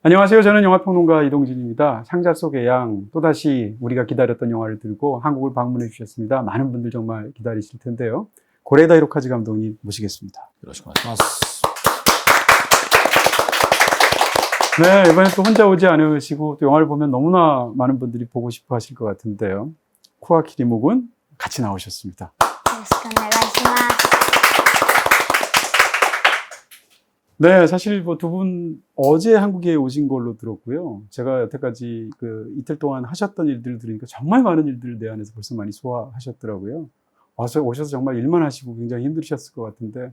안녕하세요. 저는 영화평론가 이동진입니다. 상자 속의 양, 또다시 우리가 기다렸던 영화를 들고 한국을 방문해 주셨습니다. 많은 분들 정말 기다리실 텐데요. 고레다 히로카즈 감독님 모시겠습니다. 네, 이번에 또 혼자 오지 않으시고 또 영화를 보면 너무나 많은 분들이 보고 싶어 하실 것 같은데요. 코아키 리무군 같이 나오셨습니다. 네, 사실 뭐 두 분 어제 한국에 오신 걸로 들었고요. 제가 여태까지 이틀 동안 하셨던 일들을 들으니까 정말 많은 일들을 내 안에서 벌써 많이 소화하셨더라고요. 오셔서 정말 일만 하시고 굉장히 힘드셨을 것 같은데,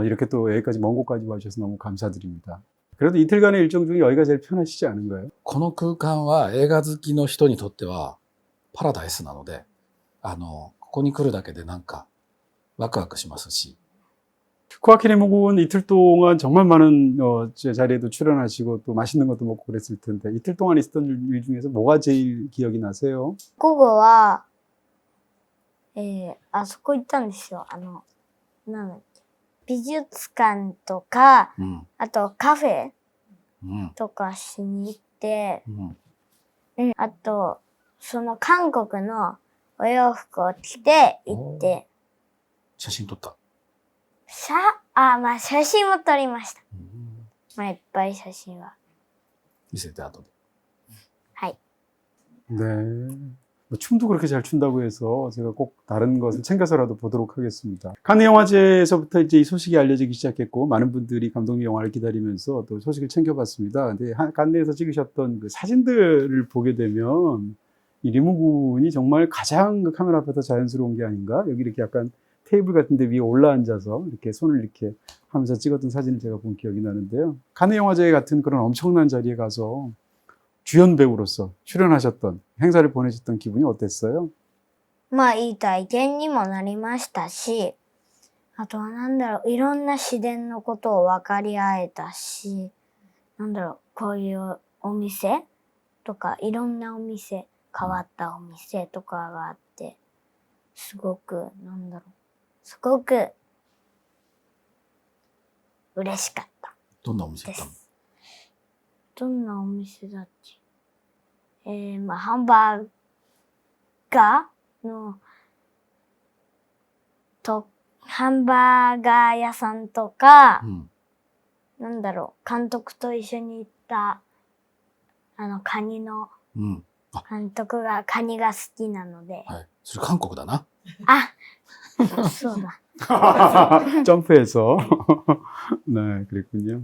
이렇게 또 여기까지 먼 곳까지 와주셔서 너무 감사드립니다. 그래도 이틀간의 일정 중에 여기가 제일 편하시지 않은가요? この空間は映画好きの人にとってはパラダイスなので、ここに来るだけでなんかワクワクしますし。 코아키 리무군 이틀 동안 정말 많은 자리에도 출연하시고 또 맛있는 것도 먹고 그랬을 텐데 이틀 동안 있었던 일 중에서 뭐가 제일 기억이 나세요? 午後は、あそこ行ったんですよ。なんだっけ。美術館とか、あとカフェとかしに行って、あと、その韓国のお洋服を着て行って、写真撮った。まあ写真も撮りました。まあいっぱい写真は。見せて後で。はい。 네. 춤도 그렇게 잘 춘다고 해서 제가 꼭 다른 것을 챙겨서라도 보도록 하겠습니다. 칸네 영화제에서부터 이제 이 소식이 알려지기 시작했고 많은 분들이 감독님 영화를 기다리면서 또 소식을 챙겨봤습니다. 근데 칸네에서 찍으셨던 그 사진들을 보게 되면 이 리무군이 정말 가장 그 카메라 앞에서 자연스러운 게 아닌가? 여기 이렇게 약간 테이블 같은 데 위에 올라앉아서 이렇게 손을 이렇게 하면서 찍었던 사진을 제가 본 기억이 나는데요. 칸네 영화제 같은 그런 엄청난 자리에 가서 주연 배우로서 출연하셨던 행사를 보내셨던 기분이 어땠어요? まあいい体験にもなりましたし、あとはなんだろう、いろんな自然のことを分かり合えたし、なんだろう、こういうお店とか、いろんなお店、変わったお店とかがあって、すごく、なんだろう、すごく嬉しかったどんなお店行ったの？です。どんなお店だっけ？まあハンバーガーのハンバーガー屋さんとか、なんだろう、監督と一緒に行った、カニの監督がカニが好きなので。はい。それ韓国だな。そうだ。 점프해서. 네, 그랬군요.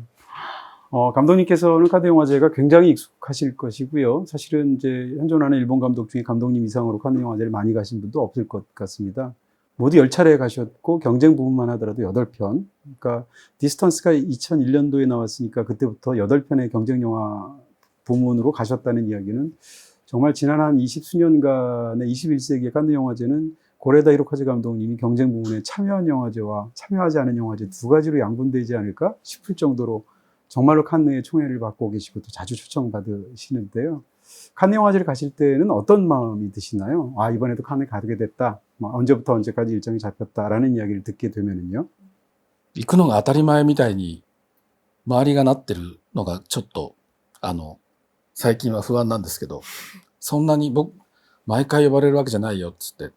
감독님께서는 칸네 영화제가 굉장히 익숙하실 것이고요. 사실은 이제 현존하는 일본 감독 중에 감독님 이상으로 칸네 영화제를 많이 가신 분도 없을 것 같습니다. 모두 10차례 가셨고 경쟁 부분만 하더라도 8편. 그러니까 디스턴스가 2001년도에 나왔으니까 그때부터 8편의 경쟁 영화 부문으로 가셨다는 이야기는 정말 지난 한 20수년간의 21세기의 칸네 영화제는 고레다 히로카즈 감독님이 경쟁 부문에 참여한 영화제와 참여하지 않은 영화제 두 가지로 양분되지 않을까 싶을 정도로 정말로 칸네의 총애를 받고 계시고 또 자주 초청받으시는데요. 칸네 영화제를 가실 때는 어떤 마음이 드시나요? 이번에도 칸네 가게 됐다. 언제부터 언제까지 일정이 잡혔다라는 이야기를 듣게 되면은요. 行くのが当たり前みたいに周りがなってるのがちょっと最近は不安なんですけど、そんなに毎回呼ばれるわけじゃないよっつって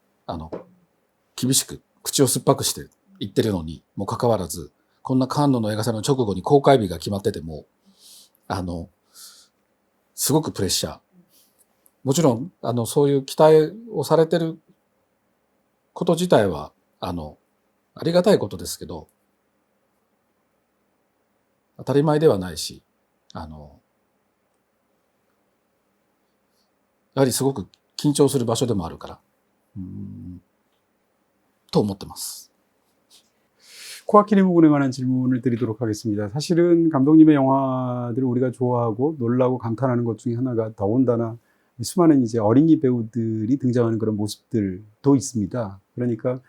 厳しく口を酸っぱくして言ってるのにもかかわらず、こんなカンヌの映画祭の直後に公開日が決まってても、すごくプレッシャー。もちろん、そういう期待をされてること自体は、ありがたいことですけど、当たり前ではないし、やはりすごく緊張する場所でもあるから、と思ってます。 코아키 리무군에 관한 질문을 드리도록 하겠습니다. 사실은 감독님의 영화들을 우리가 좋아하고 놀라고 감탄하는 것 중에 하나가 더군다나 수많은 이제 어린이 배우들이 등장하는 그런 모습들도 있습니다. 그러니까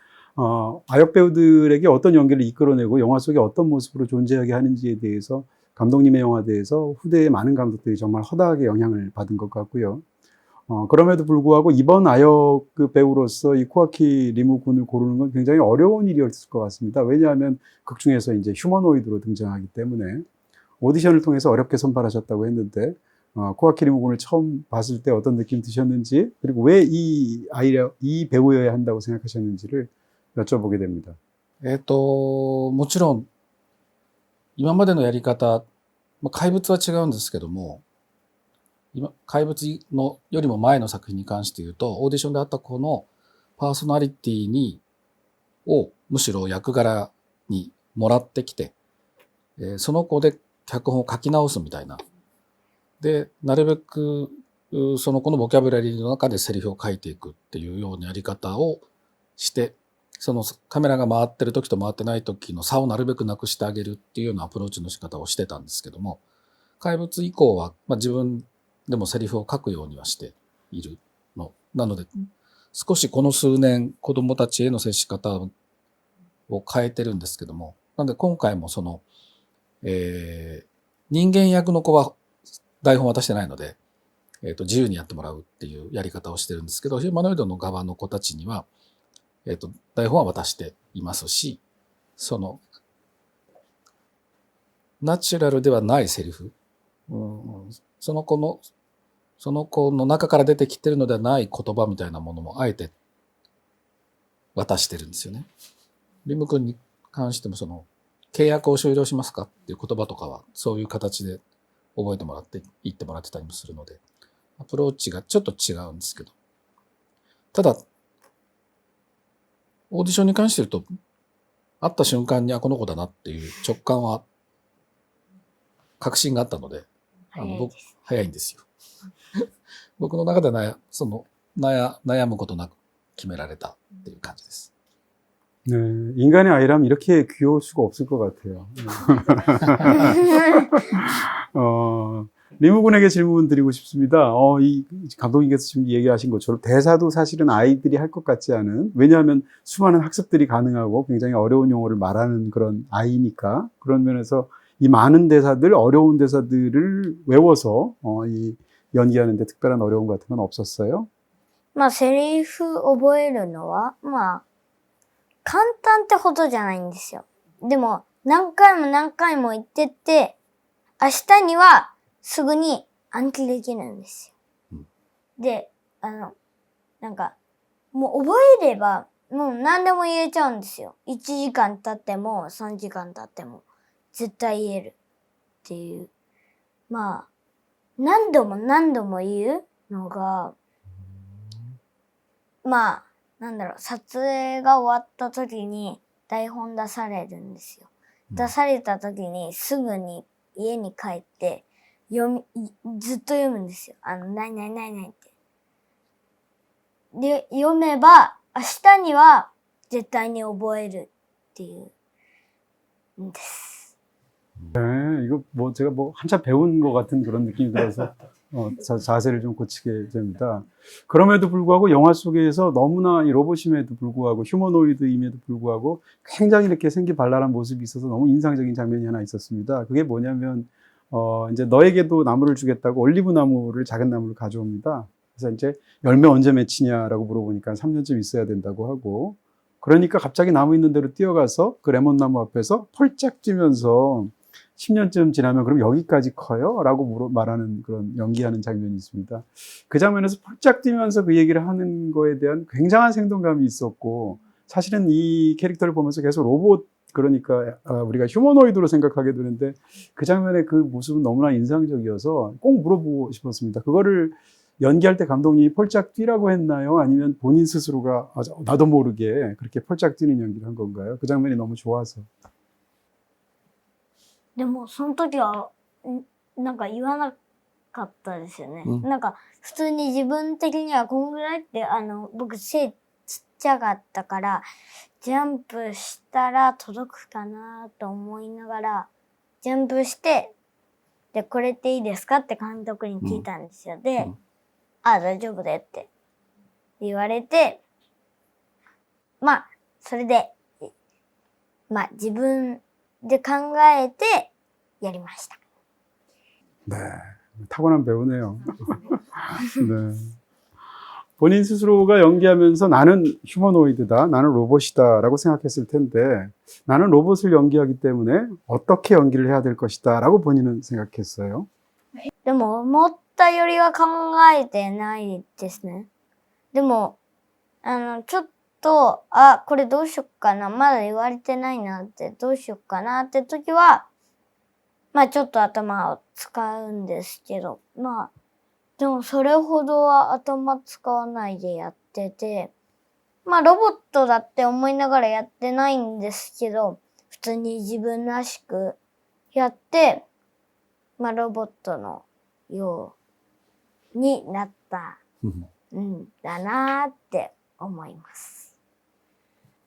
아역 배우들에게 어떤 연기를 이끌어내고 영화 속에 어떤 모습으로 존재하게 하는지에 대해서 감독님의 영화에 대해서 후대의 많은 감독들이 정말 허다하게 영향을 받은 것 같고요. 그럼에도 불구하고 이번 아역 배우로서 이 코아키 리무군을 고르는 건 굉장히 어려운 일이었을 것 같습니다. 왜냐하면 극 중에서 이제 휴머노이드로 등장하기 때문에 오디션을 통해서 어렵게 선발하셨다고 했는데 코아키 리무군을 처음 봤을 때 어떤 느낌 드셨는지 그리고 왜 이 배우여야 한다고 생각하셨는지를 여쭤보게 됩니다. もちろん、今までのやり方、怪物は違うんですけども、怪物のよりも前の作品に関して言うと、オーディションであった子のパーソナリティをむしろ役柄にもらってきて、その子で脚本を書き直すみたいな。で、なるべくその子のボキャブラリーの中でセリフを書いていくっていうようなやり方をして、そのカメラが回ってる時と回ってない時の差をなるべくなくしてあげるっていうようなアプローチの仕方をしてたんですけども、怪物以降は、自分でもセリフを書くようにはしているの。なので、少しこの数年子供たちへの接し方を変えてるんですけども、なので今回もその、人間役の子は台本渡してないので、自由にやってもらうっていうやり方をしてるんですけど、ヒューマノイドの側の子たちには、台本は渡していますし、その、ナチュラルではないセリフ、その子の中から出てきてるのではない言葉みたいなものもあえて渡してるんですよね。リム君に関してもその、契約を終了しますかっていう言葉とかはそういう形で覚えてもらって言ってもらってたりもするので、アプローチがちょっと違うんですけど。ただ、オーディションに関して言うと、会った瞬間にこの子だなっていう直感は、確信があったので、早いんですよ。僕の中では悩むことなく決められたっていう感じです。 네, 인간의 아이라면 이렇게 귀여울 수가 없을 것 같아요. 리무군에게 질문 드리고 싶습니다. 이 감독님께서 지금 얘기하신 것처럼 대사도 사실은 아이들이 할 것 같지 않은, 왜냐하면 수많은 학습들이 가능하고 굉장히 어려운 용어를 말하는 그런 아이니까, 그런 면에서 이 많은 대사들, 어려운 대사들을 외워서 이 연기하는데 특별한 어려움 같은 건 없었어요? セリフ覚えるのは、簡単ってほどじゃないんですよ。でも、何回も何回も言ってって、明日にはすぐに暗記できるんですよ。で、もう覚えれば、もう何でも言えちゃうんですよ。1時間経っても3時間経っても絶対言えるっていう。何度も何度も言うのが、撮影が終わった時に台本出されるんですよ。出された時にすぐに家に帰ってずっと読むんですよ。ないないないないって。で、読めば明日には絶対に覚えるっていうんです。 네, 이거 제가 한참 배운 것 같은 그런 느낌이 들어서 자세를 좀 고치게 됩니다. 그럼에도 불구하고 영화 속에서 너무나 이 로봇임에도 불구하고 휴머노이드임에도 불구하고 굉장히 이렇게 생기발랄한 모습이 있어서 너무 인상적인 장면이 하나 있었습니다. 그게 뭐냐면 이제 너에게도 나무를 주겠다고 올리브 나무를 작은 나무를 가져옵니다. 그래서 이제 열매 언제 맺히냐라고 물어보니까 3년쯤 있어야 된다고 하고, 그러니까 갑자기 나무 있는 데로 뛰어가서 그 레몬 나무 앞에서 펄짝 뛰면서 10년쯤 지나면 그럼 여기까지 커요? 라고 말하는 그런 연기하는 장면이 있습니다. 그 장면에서 펄짝 뛰면서 그 얘기를 하는 거에 대한 굉장한 생동감이 있었고, 사실은 이 캐릭터를 보면서 계속 로봇, 그러니까 우리가 휴머노이드로 생각하게 되는데 그 장면의 그 모습은 너무나 인상적이어서 꼭 물어보고 싶었습니다. 그거를 연기할 때 감독님이 펄짝 뛰라고 했나요? 아니면 본인 스스로가 나도 모르게 그렇게 펄짝 뛰는 연기를 한 건가요? 그 장면이 너무 좋아서. でも、その時は、言わなかったですよね。普通に自分的にはこんぐらいって、僕背ちっちゃかったから、ジャンプしたら届くかなと思いながら、ジャンプして、で、これっていいですかって監督に聞いたんですよ。で、大丈夫だよって言われて、それで、自分で考えてやりました。 네, 타고난 배우네요. 네. 본인 스스로가 연기하면서 나는 휴머노이드다, 나는 로봇이다라고 생각했을 텐데 나는 로봇을 연기하기 때문에 어떻게 연기를 해야 될 것이다라고 본인은 생각했어요. でも、思ったよりは考えてないですね。でも、ちょっと、これどうしよっかな、まだ言われてないなって、どうしよっかなって時は、まあちょっと頭を使うんですけど、まあ、でもそれほどは頭使わないでやってて、まあロボットだって思いながらやってないんですけど、普通に自分らしくやって、まあロボットのようになったんだなって思います。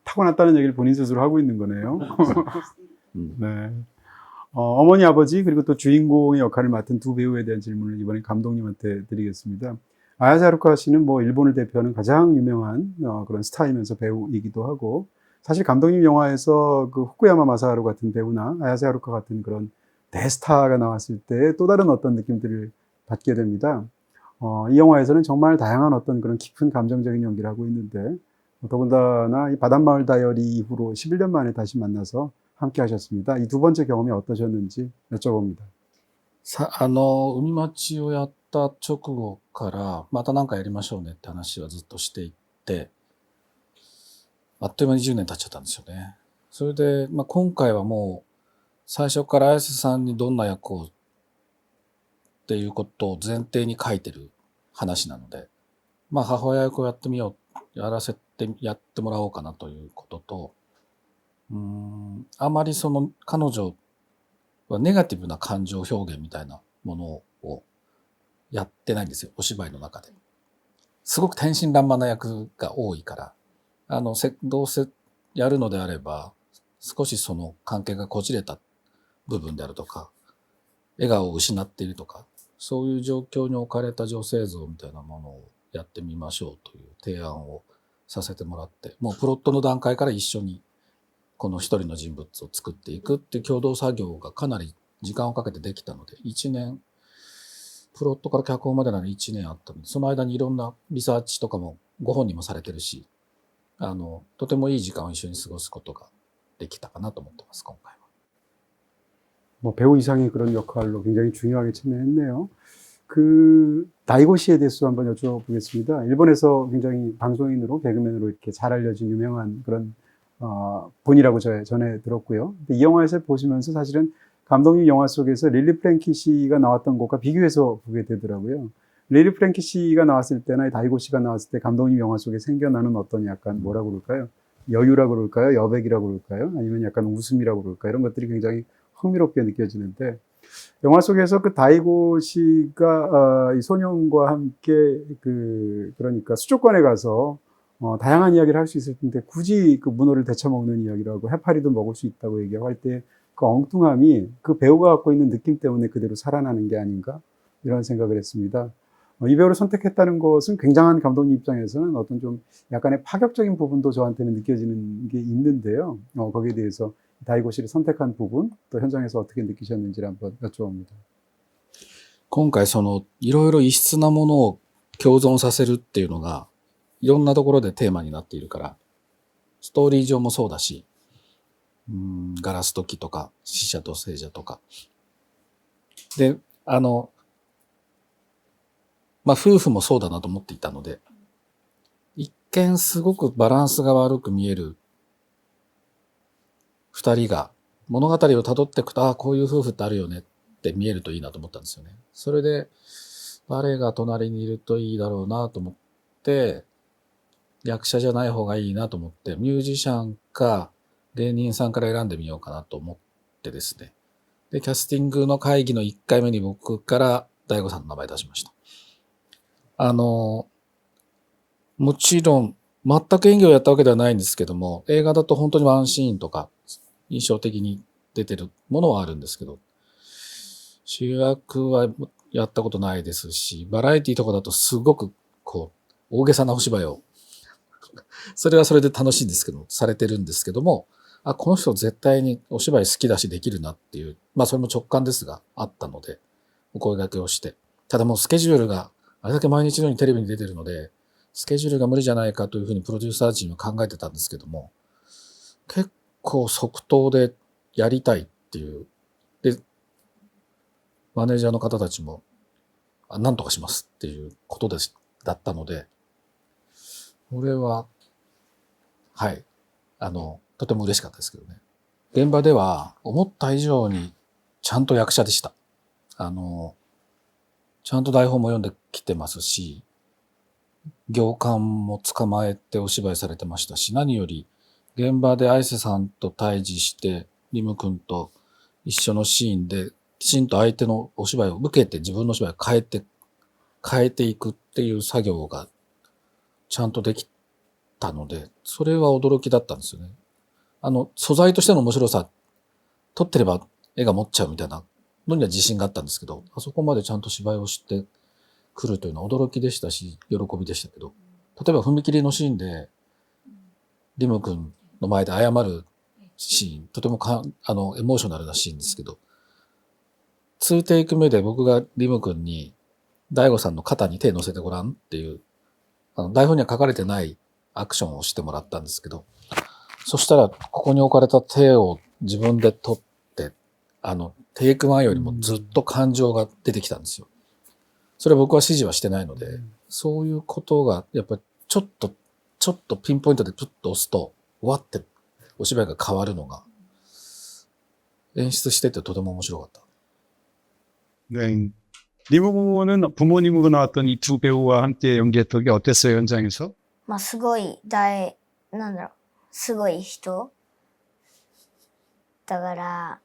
타고났다는 얘기를 본인 스스로 하고 있는 거네요. 네. 어머니, 아버지, 그리고 또 주인공의 역할을 맡은 두 배우에 대한 질문을 이번에 감독님한테 드리겠습니다. 아야세 하루카 씨는 뭐 일본을 대표하는 가장 유명한 그런 스타이면서 배우이기도 하고, 사실 감독님 영화에서 그 후쿠야마 마사하루 같은 배우나 아야세 하루카 같은 그런 대스타가 나왔을 때 또 다른 어떤 느낌들을 받게 됩니다. 이 영화에서는 정말 다양한 어떤 그런 깊은 감정적인 연기를 하고 있는데, 더군다나 이 바닷마을 다이어리 이후로 11년 만에 다시 만나서 함께 하셨습니다. 이 두 번째 경험이 어떠셨는지 여쭤봅니다. 海町をやった直後から、また何かやりましょうねって話はずっとしていって、あっという間に10年経っちゃったんですよね。それで、今回はもう、最初から綾瀬さんにどんな役をっていうことを前提に書いてる話なので、母親役をやってみよう、やってもらおうかなということと、あまりその彼女はネガティブな感情表現みたいなものをやってないんですよ、お芝居の中で。すごく天真爛漫な役が多いから、どうせやるのであれば、少しその関係がこじれた部分であるとか、笑顔を失っているとか、そういう状況に置かれた女性像みたいなものをやってみましょうという提案をさせてもらって、もうプロットの段階から一緒にこの一人の人物を作っていくっていう共同作業がかなり時間をかけてできたので、1年、プロットから脚本までなら1年あったので、その間にいろんなリサーチとかもご本人もされてるし、とてもいい時間を一緒に過ごすことができたかなと思ってます、今回は。 뭐 배우 이상의 그런 역할로 굉장히 중요하게 참여했네요. 그 다이고 씨에 대해서 한번 여쭤보겠습니다. 일본에서 굉장히 방송인으로 개그맨으로 이렇게 잘 알려진 유명한 그런 분이라고 전에 들었고요. 이 영화에서 보시면서 사실은 감독님 영화 속에서 릴리 프랭키 씨가 나왔던 것과 비교해서 보게 되더라고요. 릴리 프랭키 씨가 나왔을 때나 다이고 씨가 나왔을 때 감독님 영화 속에 생겨나는 어떤 약간 뭐라고 그럴까요? 여유라고 그럴까요? 여백이라고 그럴까요? 아니면 약간 웃음이라고 그럴까요? 이런 것들이 굉장히 흥미롭게 느껴지는데, 영화 속에서 그 다이고 씨가 이 소년과 함께 그러니까 수족관에 가서 다양한 이야기를 할 수 있을 텐데 굳이 그 문어를 데쳐먹는 이야기라고 해파리도 먹을 수 있다고 얘기할 때 그 엉뚱함이 그 배우가 갖고 있는 느낌 때문에 그대로 살아나는 게 아닌가 이런 생각을 했습니다. 이 배우를 선택했다는 것은 굉장한 감독님 입장에서는 어떤 좀 약간의 파격적인 부분도 저한테는 느껴지는 게 있는데요. 거기에 대해서 다이고 씨를 선택한 부분, 또 현장에서 어떻게 느끼셨는지를 한번 여쭤봅니다. 今回いろいろ異質なものを共存させるっていうのがいろんなところでテーマになっているから、ストーリー上もそうだし、ガラスと木とか死者と生者とかで、夫婦もそうだなと思っていたので、一見すごくバランスが悪く見える二人が物語を辿っていくと、こういう夫婦ってあるよねって見えるといいなと思ったんですよね。それで誰が隣にいるといいだろうなと思って、役者じゃない方がいいなと思って、ミュージシャンか芸人さんから選んでみようかなと思ってですね。で、キャスティングの会議の1回目に僕から大悟さんの名前出しました。もちろん全く演技をやったわけではないんですけども、映画だと本当にワンシーンとか印象的に出てるものはあるんですけど、主役はやったことないですし、バラエティとかだとすごく大げさなお芝居をそれはそれで楽しいんですけど、されてるんですけども、この人絶対にお芝居好きだしできるなっていう、それも直感ですがあったので、お声掛けをして。ただもうスケジュールがあれだけ毎日のようにテレビに出てるので、スケジュールが無理じゃないかというふうにプロデューサー陣は考えてたんですけども、結構即答でやりたいっていう。で、マネージャーの方たちも、なんとかしますっていうことだったので、これは、はい、とても嬉しかったですけどね。現場では思った以上にちゃんと役者でした。ちゃんと台本も読んできてますし、行間も捕まえてお芝居されてましたし、何より現場で綾瀬さんと対峙して、リム君と一緒のシーンで、きちんと相手のお芝居を受けて自分のお芝居を変えていくっていう作業がちゃんとできたので、それは驚きだったんですよね。素材としての面白さ、撮ってれば絵が持っちゃうみたいなのには自信があったんですけど、あそこまでちゃんと芝居をしてくるというのは驚きでしたし、喜びでしたけど、例えば踏切のシーンで、リム君の前で謝るシーン、とてもエモーショナルなシーンですけど、2テイク目で僕がリム君に、大悟さんの肩に手乗せてごらんっていう、台本には書かれてないアクションをしてもらったんですけど、そしたら、ここに置かれた手を自分で取って、テイク1よりもずっと感情が出てきたんですよ。それは僕は指示はしてないので、そういうことが、やっぱりちょっとピンポイントでプッと押すと、わってお芝居が変わるのが、演出しててとても面白かった。 네. 리모는 부모님으로 나왔던 이 두 배우와 함께 연기했던 게 어땠어요, 현장에서? まあ、すごいすごい人だから、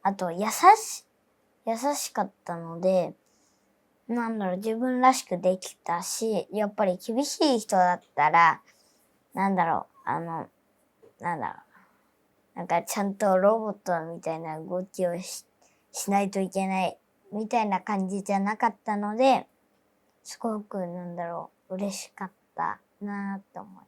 あと、優しかったので、自分らしくできたし、やっぱり厳しい人だったら、ちゃんとロボットみたいな動きをしないといけないみたいな感じじゃなかったので、すごく嬉しかったなと思います。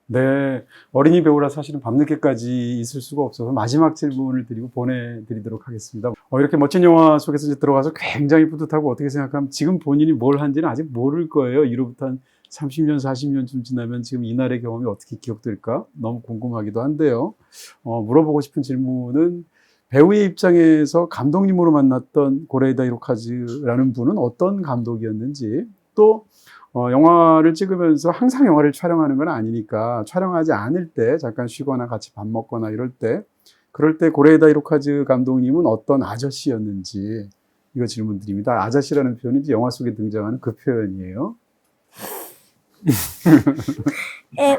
네. 어린이 배우라 사실은 밤늦게까지 있을 수가 없어서 마지막 질문을 드리고 보내드리도록 하겠습니다. 이렇게 멋진 영화 속에서 이제 들어가서 굉장히 뿌듯하고 어떻게 생각하면 지금 본인이 뭘 한지는 아직 모를 거예요. 이로부터 한 30년, 40년쯤 지나면 지금 이날의 경험이 어떻게 기억될까? 너무 궁금하기도 한데요. 물어보고 싶은 질문은 배우의 입장에서 감독님으로 만났던 고레이다 히로카즈라는 분은 어떤 감독이었는지, 또 영화를 찍으면서 항상 영화를 촬영하는 건 아니니까 촬영하지 않을 때 잠깐 쉬거나 같이 밥 먹거나 그럴 때 고레이다 히로카즈 감독님은 어떤 아저씨였는지, 이거 질문 드립니다. 아저씨라는 표현이 이제 영화 속에 등장하는 그 표현이에요.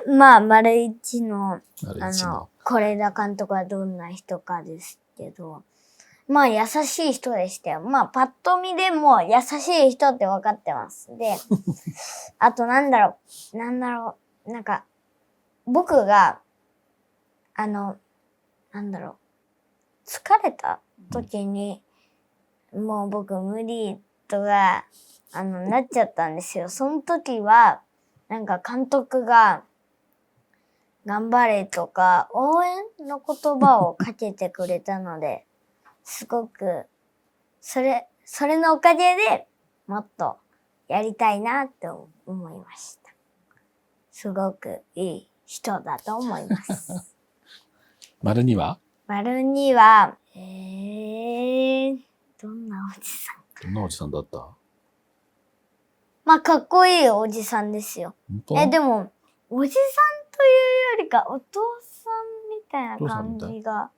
まあ、丸一の、丸一の是枝監督はどんな人かですけど、まあ、優しい人でしたよ。まあ、パッと見でも優しい人って分かってます。で、あと僕が、疲れた時に、もう僕無理とか、なっちゃったんですよ。その時は、監督が、頑張れとか、応援の言葉をかけてくれたので、すごく、それのおかげでもっとやりたいなって思いました。すごくいい人だと思います。丸2は丸2は、どんなおじさん？どんなおじさんだった？まあ、かっこいいおじさんですよ。本当？でも、おじさんというよりか、お父さんみたいな感じが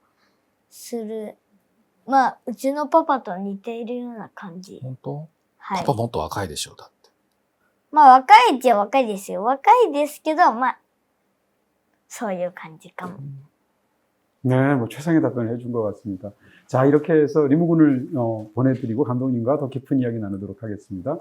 する。まあ、うちのパパと似ているような感じ。本当？はい。パパもっと若いでしょ、だって。まあ、若いっちゃ若いですよ。若いですけど、まあ、そういう感じかも。 네, 뭐 최상의 답변을 해준 것 같습니다. 자, 이렇게 해서 리무군을 보내드리고 감독님과 더 깊은 이야기 나누도록 하겠습니다.